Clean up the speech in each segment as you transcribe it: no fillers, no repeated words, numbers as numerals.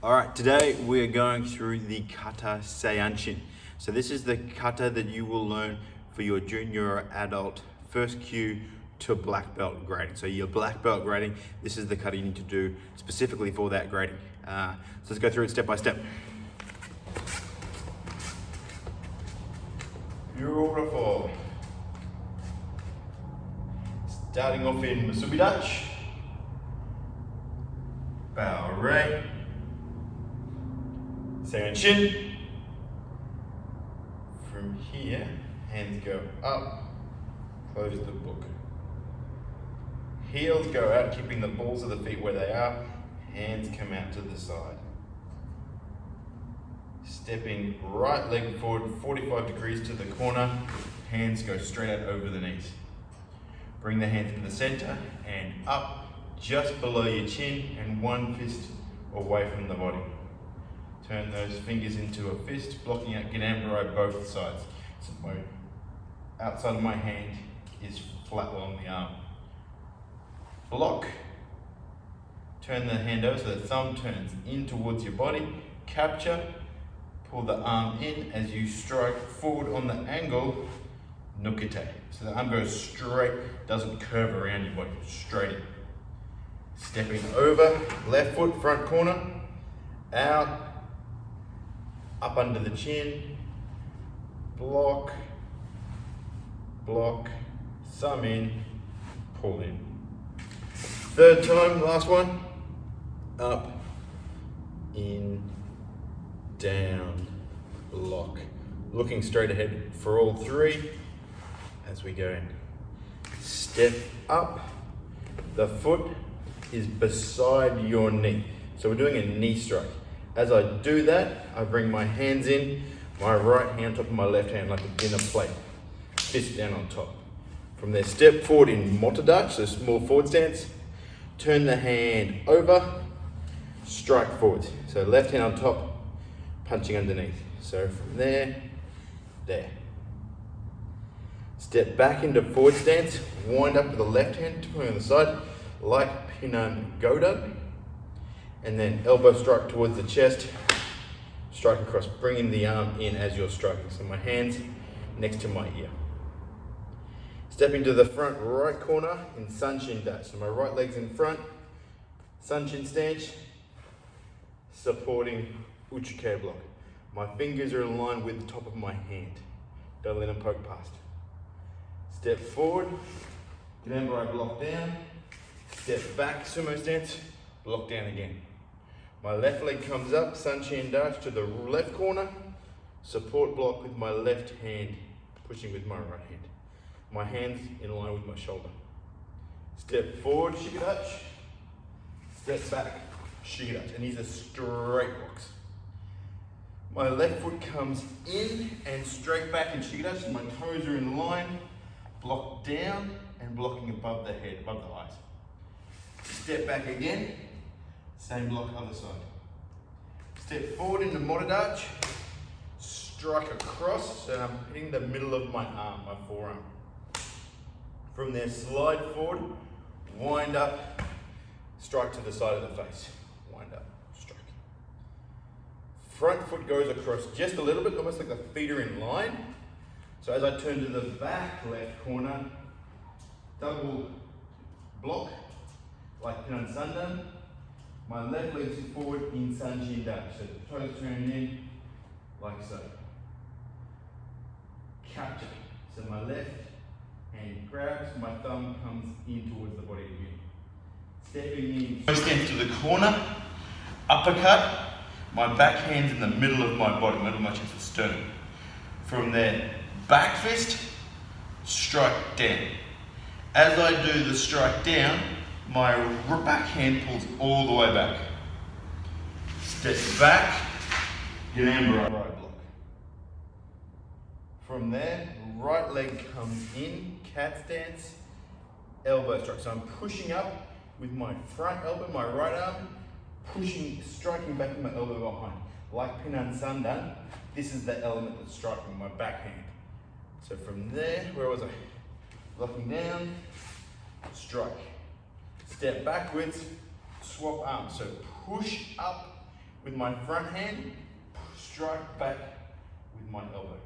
All right, today we're going through the kata Seienchin. So this is the kata that you will learn for your junior or adult first kyu to black belt grading. So your black belt grading, this is the kata you need to do specifically for that grading. So let's go through it step by step. Beautiful. Starting off in Musubi Dutch. Bow right. Seienchin. From here, hands go up, close the book. Heels go out, keeping the balls of the feet where they are. Hands come out to the side. Stepping right leg forward 45 degrees to the corner. Hands go straight out over the knees. Bring the hands into the center and up just below your chin and one fist away from the body. Turn those fingers into a fist, blocking out Ganambarai both sides. So my outside of my hand is flat along the arm. Block. Turn the hand over so the thumb turns in towards your body. Capture. Pull the arm in as you strike forward on the angle. Nukite. So the arm goes straight, doesn't curve around your body, straight in. Stepping over, left foot, front corner, out, up under the chin, block, block, thumb in, pull in. Third time, last one, up, in, down, block. Looking straight ahead for all three as we go in. Step up, the foot is beside your knee. So we're doing a knee strike. As I do that, I bring my hands in, my right hand on top of my left hand like a dinner plate. Fist down on top. From there, step forward in Motodachi, so small forward stance. Turn the hand over, strike forward. So left hand on top, punching underneath. So from there, there. Step back into forward stance, wind up with the left hand, pulling on the side, like Pinan Godan. And then elbow strike towards the chest, strike across, bringing the arm in as you're striking. So my hands next to my ear. Stepping to the front right corner in Seienchin dash. So my right leg's in front, Seienchin stance, supporting Uchike block. My fingers are in line with the top of my hand. Don't let them poke past. Step forward, Ganambarai block down, step back, sumo stance, block down again. My left leg comes up, Seienchin dash to the left corner, support block with my left hand, pushing with my right hand. My hands in line with my shoulder. Step forward, Shikidachi. Step back, Shikidachi. And these are straight blocks. My left foot comes in and straight back in Shikidachi. My toes are in line, block down and blocking above the head, above the eyes. Step back again. Same block, other side. Step forward into Motodachi. Strike across, so I'm hitting the middle of my arm, my forearm. From there, slide forward, wind up, strike to the side of the face. Wind up, strike. Front foot goes across just a little bit, almost like the feet are in line. So as I turn to the back left corner, double block, like Pinan Sandan. My left leg's forward in Seienchin dash. So the toes turn in, like so. Capture. So my left hand grabs, my thumb comes in towards the body again. Stepping in. Step to the corner, uppercut. My back hand's in the middle of my body, middle of my chest, sternum. From there, back fist, strike down. As I do the strike down, my back hand pulls all the way back. Step back, Ganambarai right block. From there, right leg comes in, cat stance, elbow strike. So I'm pushing up with my front elbow, my right arm, pushing, striking back with my elbow behind. Like Pinan Sandan, this is the element that's striking my back hand. So from there, where was I? Blocking down, strike. Step backwards, swap arms. So push up with my front hand, strike back with my elbow.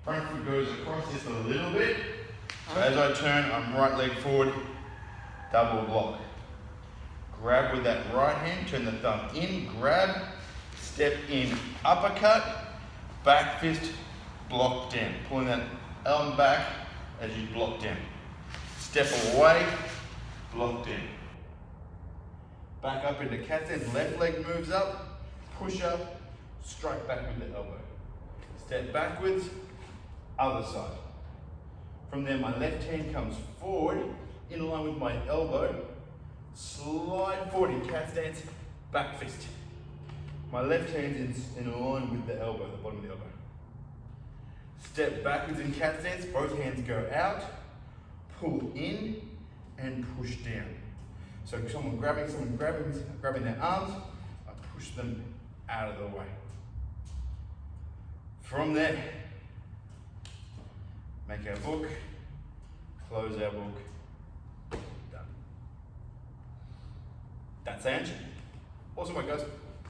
Front foot goes across just a little bit. So as I turn, I'm right leg forward, double block. Grab with that right hand, turn the thumb in, grab, step in, uppercut, back fist, block down. Pulling that arm back as you block down. Step away, block down. Back up into cat stance, left leg moves up, push up, strike back with the elbow. Step backwards, other side. From there, my left hand comes forward, in line with my elbow, slide forward in cat stance, back fist. My left hand is in line with the elbow, the bottom of the elbow. Step backwards in cat stance, both hands go out, pull in, and push down. So someone grabbing their arms, I push them out of the way. From there, make our book, close our book, done. That's Seienchin. Awesome work, guys.